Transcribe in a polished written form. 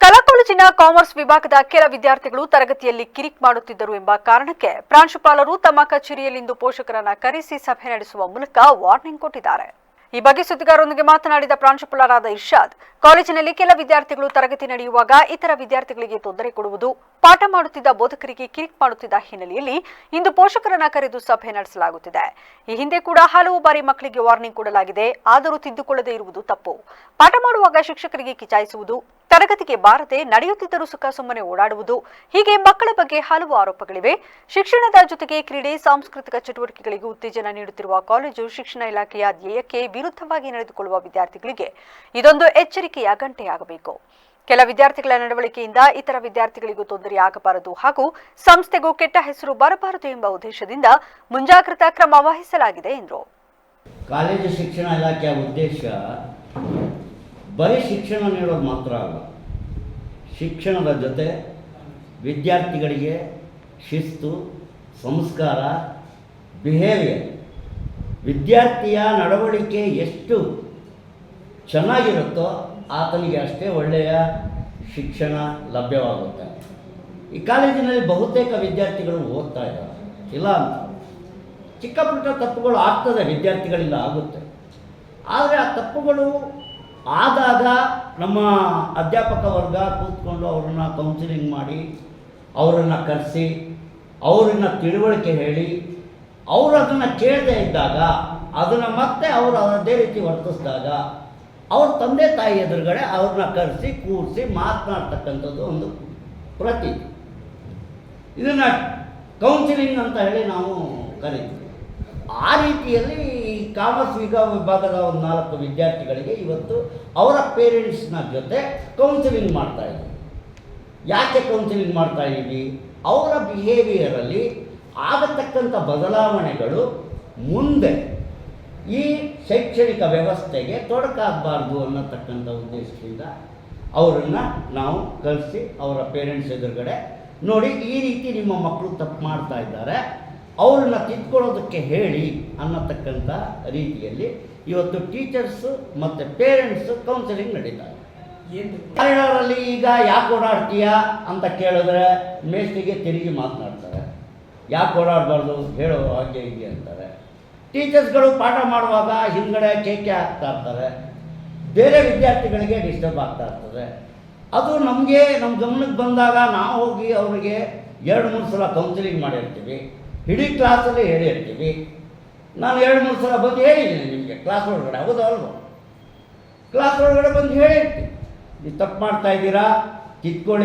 ಕಲಾ ಕಾಲೇಜಿನ ಕಾಮರ್ಸ್ ವಿಭಾಗದ ಕೆಲ ವಿದ್ಯಾರ್ಥಿಗಳು ತರಗತಿಯಲ್ಲಿ ಕಿರಿಕ್ ಮಾಡುತ್ತಿದ್ದರು ಎಂಬ ಕಾರಣಕ್ಕೆ ಪ್ರಾಂಶುಪಾಲರು ತಮ್ಮ ಕಚೇರಿಯಲ್ಲಿಂದು ಪೋಷಕರನ್ನ ಕರೆಸಿ ಸಭೆ ನಡೆಸುವ ಮೂಲಕ ವಾರ್ನಿಂಗ್ ಕೊಟ್ಟಿದ್ದಾರೆ. ಈ ಬಗ್ಗೆ ಸುದ್ದಿಗಾರರೊಂದಿಗೆ ಮಾತನಾಡಿದ ಪ್ರಾಂಶುಪಾಲರಾದ ಇರ್ಷಾದ್, ಕಾಲೇಜಿನಲ್ಲಿ ಕೆಲ ವಿದ್ಯಾರ್ಥಿಗಳು ತರಗತಿ ನಡೆಯುವಾಗ ಇತರ ವಿದ್ಯಾರ್ಥಿಗಳಿಗೆ ತೊಂದರೆ ಕೊಡುವುದು, ಪಾಠ ಮಾಡುತ್ತಿದ್ದ ಬೋಧಕರಿಗೆ ಕಿರಿಕ್ ಮಾಡುತ್ತಿದ್ದ ಹಿನ್ನೆಲೆಯಲ್ಲಿ ಇಂದು ಪೋಷಕರನ್ನ ಕರೆದು ಸಭೆ ನಡೆಸಲಾಗುತ್ತಿದೆ. ಈ ಹಿಂದೆ ಕೂಡ ಹಲವು ಬಾರಿ ಮಕ್ಕಳಿಗೆ ವಾರ್ನಿಂಗ್ ಕೊಡಲಾಗಿದೆ. ಆದರೂ ತಿದ್ದುಕೊಳ್ಳದೇ ಇರುವುದು ತಪ್ಪು. ಪಾಠ ಮಾಡುವಾಗ ಶಿಕ್ಷಕರಿಗೆ ಕಿಚಾಯಿಸುವುದು, ತರಗತಿಗೆ ಬಾರದೆ ನಡೆಯುತ್ತಿದ್ದರೂ ಸುಖ ಸುಮ್ಮನೆ ಓಡಾಡುವುದು, ಹೀಗೆ ಮಕ್ಕಳ ಬಗ್ಗೆ ಹಲವು ಆರೋಪಗಳಿವೆ. ಶಿಕ್ಷಣದ ಜೊತೆಗೆ ಕ್ರೀಡೆ, ಸಾಂಸ್ಕೃತಿಕ ಚಟುವಟಿಕೆಗಳಿಗೆ ಉತ್ತೇಜನ ನೀಡುತ್ತಿರುವ ಕಾಲೇಜು ಶಿಕ್ಷಣ ಇಲಾಖೆಯ ಧ್ಯೇಯಕ್ಕೆ ವಿರುದ್ಧವಾಗಿ ನಡೆದುಕೊಳ್ಳುವ ವಿದ್ಯಾರ್ಥಿಗಳಿಗೆ ಇದೊಂದು ಎಚ್ಚರಿಕೆಯ ಗಂಟೆಯಾಗಬೇಕು. ಕೆಲ ವಿದ್ಯಾರ್ಥಿಗಳ ನಡವಳಿಕೆಯಿಂದ ಇತರ ವಿದ್ಯಾರ್ಥಿಗಳಿಗೂ ತೊಂದರೆಯಾಗಬಾರದು ಹಾಗೂ ಸಂಸ್ಥೆಗೂ ಕೆಟ್ಟ ಹೆಸರು ಬರಬಾರದು ಎಂಬ ಉದ್ದೇಶದಿಂದ ಮುಂಜಾಗ್ರತಾ ಕ್ರಮ ವಹಿಸಲಾಗಿದೆ ಎಂದರು. ಕಾಲೇಜು ಶಿಕ್ಷಣ ಇಲಾಖೆಯ ಉದ್ದೇಶ ಬರೀ ಶಿಕ್ಷಣ ನೀಡೋದು ಮಾತ್ರ ಅಲ್ಲ, ಶಿಕ್ಷಣದ ಜೊತೆ ವಿದ್ಯಾರ್ಥಿಗಳಿಗೆ ಶಿಸ್ತು, ಸಂಸ್ಕಾರ, ಬಿಹೇವಿಯರ್, ವಿದ್ಯಾರ್ಥಿಯ ನಡವಳಿಕೆ ಎಷ್ಟು ಚೆನ್ನಾಗಿರುತ್ತೋ ಆತನಿಗೆ ಅಷ್ಟೇ ಒಳ್ಳೆಯ ಶಿಕ್ಷಣ ಲಭ್ಯವಾಗುತ್ತೆ. ಈ ಕಾಲೇಜಿನಲ್ಲಿ ಬಹುತೇಕ ವಿದ್ಯಾರ್ಥಿಗಳು ಓದ್ತಾ ಇದ್ದಾರೆ, ಇಲ್ಲ ಅಂತ ಚಿಕ್ಕ ಪುಟ್ಟ ತಪ್ಪುಗಳು ಆಗ್ತದೆ, ವಿದ್ಯಾರ್ಥಿಗಳಿಂದ ಆಗುತ್ತೆ. ಆದರೆ ಆ ತಪ್ಪುಗಳು ಆದಾಗ ನಮ್ಮ ಅಧ್ಯಾಪಕ ವರ್ಗ ಕೂತ್ಕೊಂಡು ಅವರನ್ನು ಕೌನ್ಸಿಲಿಂಗ್ ಮಾಡಿ, ಅವರನ್ನು ಕರೆಸಿ, ಅವರನ್ನು ತಿಳುವಳಿಕೆ ಹೇಳಿ, ಅವರು ಅದನ್ನು ಕೇಳದೇ ಇದ್ದಾಗ, ಅದನ್ನು ಮತ್ತೆ ಅವರು ಅದೇ ರೀತಿ ವರ್ತಿಸಿದಾಗ ಅವ್ರ ತಂದೆ ತಾಯಿ ಎದುರುಗಡೆ ಅವ್ರನ್ನ ಕರೆಸಿ ಕೂರಿಸಿ ಮಾತನಾಡ್ತಕ್ಕಂಥದ್ದು ಒಂದು ಪ್ರತಿ. ಇದನ್ನು ಕೌನ್ಸಿಲಿಂಗ್ ಅಂತ ಹೇಳಿ ನಾವು ಕರೀತೀವಿ. ಆ ರೀತಿಯಲ್ಲಿ ಕಾಮರ್ಸ್ ವಿಭಾಗದ ಒಂದು 4 ವಿದ್ಯಾರ್ಥಿಗಳಿಗೆ ಇವತ್ತು ಅವರ ಪೇರೆಂಟ್ಸ್ನ ಜೊತೆ ಕೌನ್ಸಿಲಿಂಗ್ ಮಾಡ್ತಾಯಿದ್ದೀವಿ. ಯಾಕೆ ಕೌನ್ಸಿಲಿಂಗ್ ಮಾಡ್ತಾಯಿದ್ದೀವಿ? ಅವರ ಬಿಹೇವಿಯರಲ್ಲಿ ಆಗತಕ್ಕಂಥ ಬದಲಾವಣೆಗಳು ಮುಂದೆ ಈ ಶೈಕ್ಷಣಿಕ ವ್ಯವಸ್ಥೆಗೆ ತೊಡಕಾಗಬಾರ್ದು ಅನ್ನತಕ್ಕಂಥ ಉದ್ದೇಶದಿಂದ ಅವರನ್ನು ನಾವು ಕಳಿಸಿ ಅವರ ಪೇರೆಂಟ್ಸ್ ಎದುರುಗಡೆ ನೋಡಿ, ಈ ರೀತಿ ನಿಮ್ಮ ಮಕ್ಕಳು ತಪ್ಪು ಮಾಡ್ತಾ ಇದ್ದಾರೆ, ಅವ್ರನ್ನ ತಿದ್ಕೊಳ್ಳೋದಕ್ಕೆ ಹೇಳಿ ಅನ್ನತಕ್ಕಂಥ ರೀತಿಯಲ್ಲಿ ಇವತ್ತು ಟೀಚರ್ಸು ಮತ್ತು ಪೇರೆಂಟ್ಸು ಕೌನ್ಸಿಲಿಂಗ್ ನಡೀತಾರೆ. ಕಾರಿಡಾರಲ್ಲಿ ಈಗ ಯಾಕೆ ಓಡಾಡ್ತೀಯಾ ಅಂತ ಕೇಳಿದ್ರೆ ಮೇಸ್ಟಿಗೆ ತಿರುಗಿ ಮಾತನಾಡ್ತಾರೆ, ಯಾಕೆ ಓಡಾಡಬಾರ್ದು ಹೇಳೋ ಹಾಗೆ ಹೀಗೆ ಅಂತಾರೆ. ಟೀಚರ್ಸ್ಗಳು ಪಾಠ ಮಾಡುವಾಗ ಹಿಂದ್ಗಡೆ ಕೇಕೆ ಹಾಕ್ತಾ ಇರ್ತಾರೆ, ಬೇರೆ ವಿದ್ಯಾರ್ಥಿಗಳಿಗೆ ಡಿಸ್ಟರ್ಬ್ ಆಗ್ತಾ ಇರ್ತದೆ. ಅದು ನಮಗೆ ನಮ್ಮ ಗಮನಕ್ಕೆ ಬಂದಾಗ ನಾವು ಹೋಗಿ ಅವರಿಗೆ 2-3 ಸಲ ಕೌನ್ಸಿಲಿಂಗ್ ಮಾಡಿರ್ತೀವಿ, ಇಡೀ ಕ್ಲಾಸಲ್ಲಿ ಹೇಳಿರ್ತೀವಿ. ನಾನು 2-3 ಸಲ ಬಂದು ಹೇಳಿದ್ದೀನಿ ನಿಮಗೆ ಕ್ಲಾಸ್ ಒಳಗಡೆ, ಹೌದು ಅಲ್ವೋ? ಕ್ಲಾಸ್ ಒಳಗಡೆ ಬಂದು ಹೇಳಿರ್ತೀವಿ, ನೀವು ತಪ್ಪು ಮಾಡ್ತಾಯಿದ್ದೀರಾ, ಕಿತ್ಕೊಳ್ಳಿ